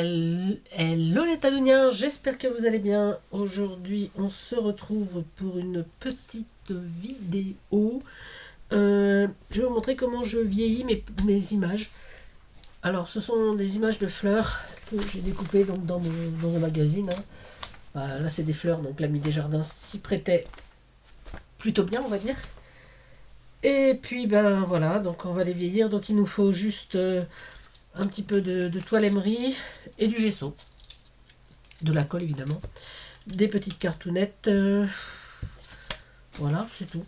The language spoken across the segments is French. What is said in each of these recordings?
Hello les Tadouiniens, j'espère que vous allez bien. Aujourd'hui, on se retrouve pour une petite vidéo. Je vais vous montrer comment je vieillis mes images. Alors, ce sont des images de fleurs que j'ai découpées donc, dans un magazine. Voilà, là, c'est des fleurs, donc l'ami des jardins s'y prêtait plutôt bien, on va dire. Et puis, ben voilà, donc on va les vieillir. Donc, il nous faut juste un petit peu de toile émerie et du gesso. De la colle évidemment, des petites cartounettes, voilà, c'est tout.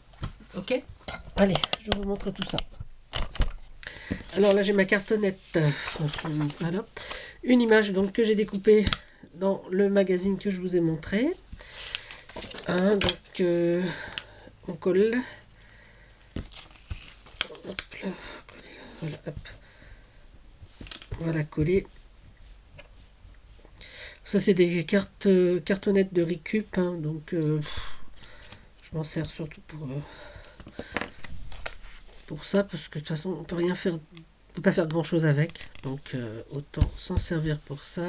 Ok, allez, je vous montre tout ça. Alors là, j'ai ma cartonnette, voilà, une image donc que j'ai découpée dans le magazine que je vous ai montré. Donc on colle. Hop là, voilà, hop. Voilà, coller. Ça, c'est des cartonnettes de récup, donc je m'en sers surtout pour ça, parce que de toute façon, on peut rien faire, on peut pas faire grand chose avec, donc autant s'en servir pour ça.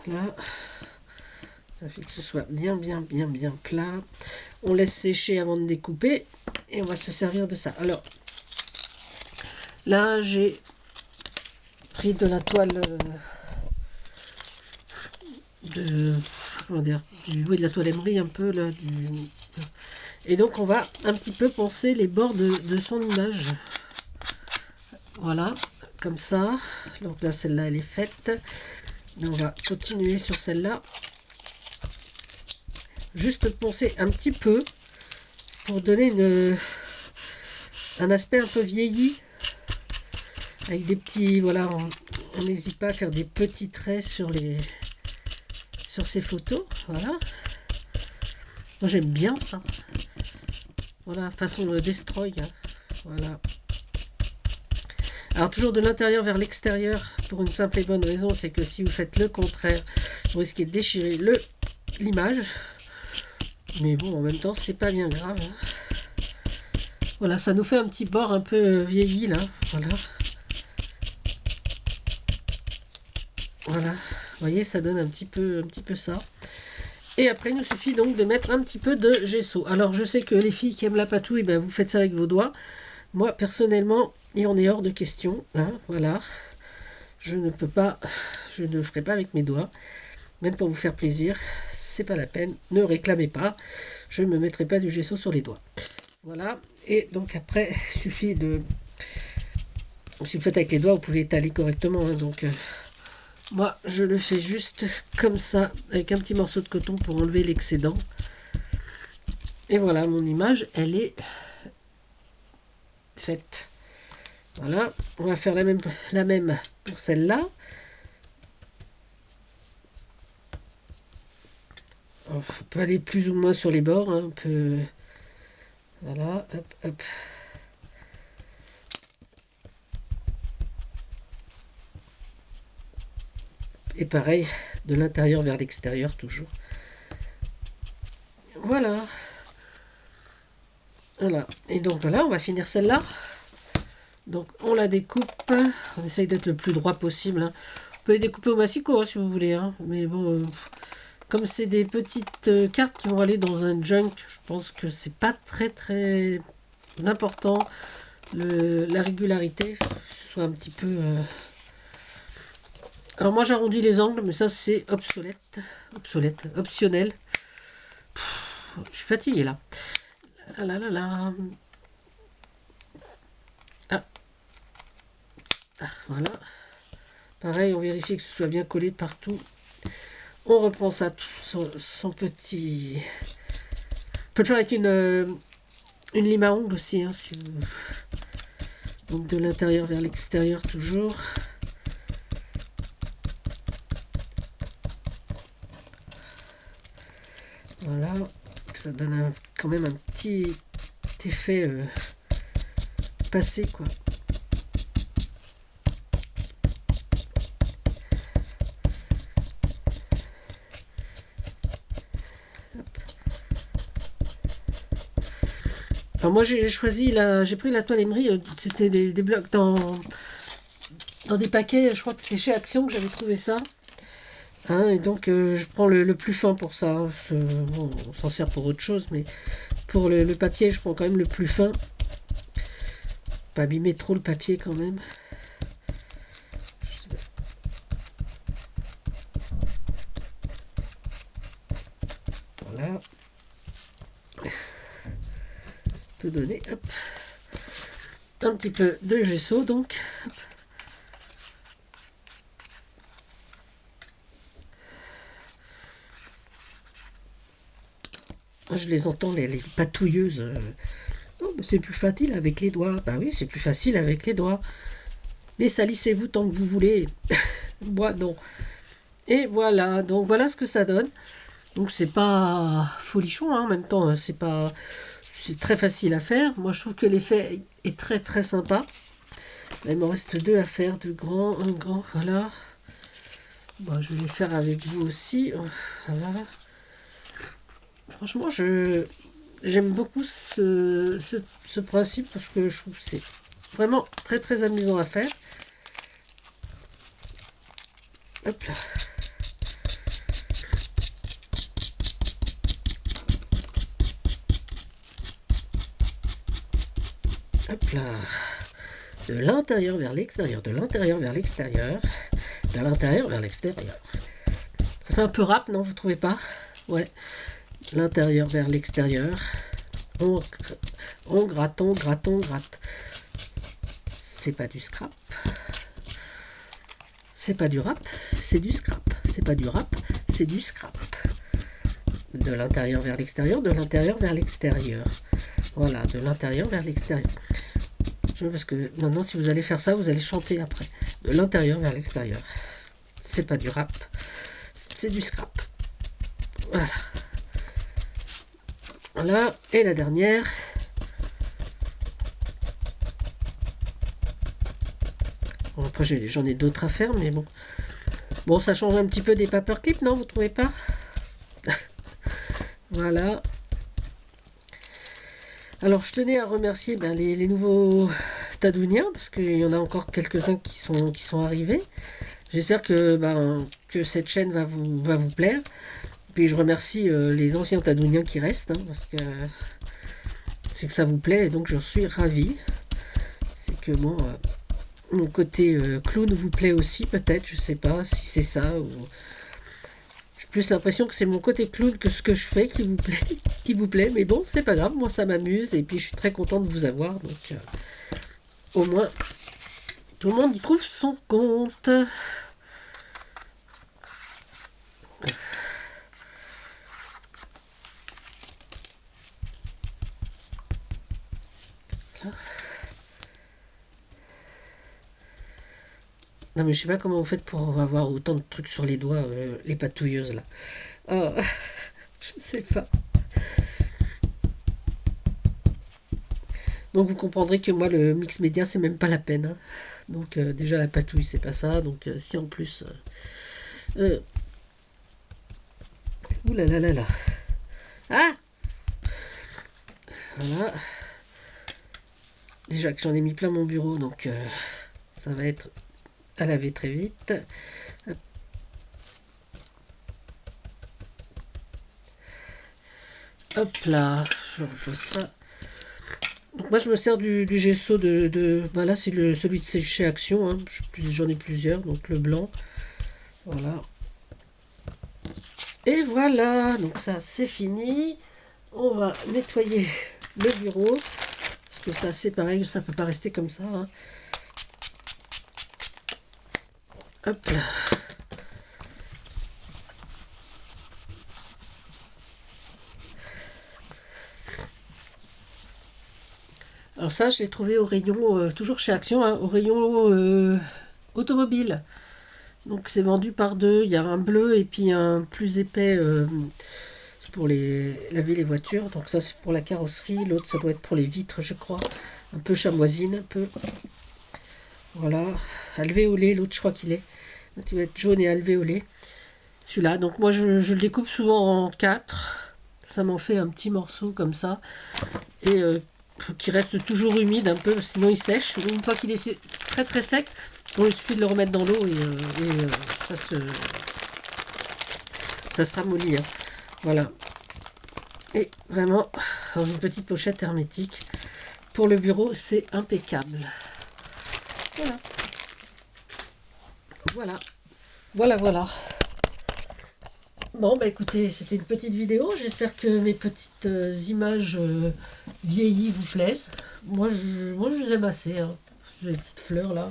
Voilà, ça fait que ce soit bien plat. On laisse sécher avant de découper et on va se servir de ça. Alors là, j'ai pris de la toile de la toile émerie un peu là, et donc on va un petit peu poncer les bords de son image. Voilà, comme ça. Donc là, celle-là, elle est faite. Et on va continuer sur celle-là. Juste poncer un petit peu pour donner un aspect un peu vieilli. Avec des petits, voilà, on n'hésite pas à faire des petits traits sur ces photos. Voilà. Moi, j'aime bien ça. Voilà, façon destroy. Voilà. Alors, toujours de l'intérieur vers l'extérieur, pour une simple et bonne raison, c'est que si vous faites le contraire, vous risquez de déchirer l'image. Mais bon, en même temps, c'est pas bien grave. Voilà, ça nous fait un petit bord un peu vieilli, là. Voilà. Voilà. Vous voyez, ça donne un petit peu ça. Et après, il nous suffit donc de mettre un petit peu de gesso. Alors, je sais que les filles qui aiment la patouille, ben, vous faites ça avec vos doigts. Moi, personnellement, il en est hors de question. Voilà. Je ne peux pas, je ne le ferai pas avec mes doigts. Même pour vous faire plaisir, c'est pas la peine. Ne réclamez pas. Je ne me mettrai pas du gesso sur les doigts. Voilà. Et donc après, il suffit de... Si vous faites avec les doigts, vous pouvez étaler correctement. Donc... moi, je le fais juste comme ça, avec un petit morceau de coton pour enlever l'excédent. Et voilà, mon image, elle est faite. Voilà, on va faire la même pour celle-là. On peut aller plus ou moins sur les bords, un peu. Voilà, hop, hop. Et pareil, de l'intérieur vers l'extérieur, toujours. Voilà. Voilà. Et donc voilà, on va finir celle-là. Donc on la découpe. On essaye d'être le plus droit possible. On peut les découper au massicot si vous voulez. Mais bon, comme c'est des petites cartes qui vont aller dans un junk, je pense que c'est pas très important. La régularité, soit un petit peu... Alors moi j'arrondis les angles, mais ça c'est optionnel. Je suis fatiguée là. Voilà. Pareil, on vérifie que ce soit bien collé partout. On reprend ça, son petit... On peut le faire avec une lime à ongles aussi. Donc de l'intérieur vers l'extérieur toujours. Voilà, ça donne quand même un petit effet passé quoi. Alors moi j'ai pris la toile émerie, c'était des blocs dans dans des paquets, je crois que c'était chez Action que j'avais trouvé ça. Hein, et donc je prends le plus fin pour ça. Hein. Bon, on s'en sert pour autre chose, mais pour le papier, je prends quand même le plus fin. Pas abîmer trop le papier quand même. Voilà. On peut donner hop, un petit peu de gesso donc. Je les entends, les patouilleuses. Oh, c'est plus facile avec les doigts. Bah oui, c'est plus facile avec les doigts. Mais salissez-vous tant que vous voulez. Moi, non. Et voilà, donc voilà ce que ça donne. Donc c'est pas folichon, hein, en même temps, hein, c'est pas... C'est très facile à faire. Moi, je trouve que l'effet est très très sympa. Là, il me reste 2 à faire, 2 grands, un grand, voilà. Bon, je vais les faire avec vous aussi. Voilà. Franchement, j'aime beaucoup ce principe parce que je trouve que c'est vraiment très très amusant à faire. Hop là. Hop là. De l'intérieur vers l'extérieur, de l'intérieur vers l'extérieur, de l'intérieur vers l'extérieur. Ça fait un peu rap, non, vous trouvez pas? Ouais. L'intérieur vers l'extérieur. On gratte, on gratte, on gratte. C'est pas du scrap. C'est pas du rap, c'est du scrap. C'est pas du rap, c'est du scrap. De l'intérieur vers l'extérieur, de l'intérieur vers l'extérieur. Voilà, de l'intérieur vers l'extérieur. Parce que maintenant, si vous allez faire ça, vous allez chanter après. De l'intérieur vers l'extérieur. C'est pas du rap, c'est du scrap. Voilà. Voilà, et la dernière. Bon, après, j'en ai d'autres à faire, mais bon. Bon, ça change un petit peu des paperclips, non? Vous trouvez pas? Voilà. Alors, je tenais à remercier les nouveaux Tadouniens, parce qu'il y en a encore quelques-uns qui sont arrivés. J'espère que cette chaîne va vous plaire. Puis je remercie les anciens Tadouniens qui restent, hein, parce que c'est que ça vous plaît, et donc j'en suis ravie. C'est que moi, mon côté clown vous plaît aussi, peut-être, je sais pas si c'est ça, ou... J'ai plus l'impression que c'est mon côté clown que ce que je fais qui vous plaît, mais bon, c'est pas grave, moi ça m'amuse, et puis je suis très contente de vous avoir, donc au moins, tout le monde y trouve son compte. Non mais je sais pas comment vous faites pour avoir autant de trucs sur les doigts, les patouilleuses là. Oh, je sais pas. Donc vous comprendrez que moi le mix média c'est même pas la peine. Hein. Donc déjà la patouille c'est pas ça. Donc si en plus... Ouh là là là là. Ah, voilà. Déjà que j'en ai mis plein mon bureau donc ça va être à laver très vite. Hop là, je repose ça. Donc moi je me sers du gesso là c'est celui de chez Action, hein. J'en ai plusieurs, donc le blanc. Voilà. Et voilà, donc ça c'est fini. On va nettoyer le bureau. Parce que ça c'est pareil, ça peut pas rester comme ça. Hein. Hop là. Alors ça, je l'ai trouvé au rayon, toujours chez Action, hein, au rayon automobile. Donc c'est vendu par deux. Il y a un bleu et puis un plus épais c'est pour laver les voitures. Donc ça c'est pour la carrosserie. L'autre ça doit être pour les vitres, je crois. Un peu chamoisine, un peu. Voilà. Alvéolé, l'autre je crois qu'il est. Donc, il va être jaune et alvéolé. Celui-là. Donc moi je le découpe souvent en 4. Ça m'en fait un petit morceau comme ça. Et qui reste toujours humide un peu, sinon il sèche. Une fois qu'il est très très sec, Bon, il suffit de le remettre dans l'eau et ça se ramollit, hein. Voilà. Et vraiment, dans une petite pochette hermétique. Pour le bureau, c'est impeccable. Voilà. Voilà. Voilà, voilà. Bon, bah écoutez, c'était une petite vidéo. J'espère que mes petites images vieillies vous plaisent. Moi, je les aime assez, hein. Les petites fleurs, là.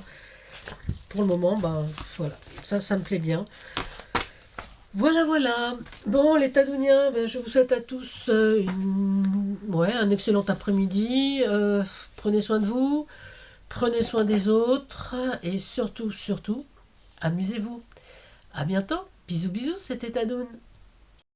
Pour le moment, bah voilà. Ça me plaît bien. Voilà, voilà. Bon, les Tadouniens, ben, je vous souhaite à tous un excellent après-midi. Prenez soin de vous, prenez soin des autres et surtout, surtout, amusez-vous. À bientôt. Bisous, bisous, c'était Tadoun.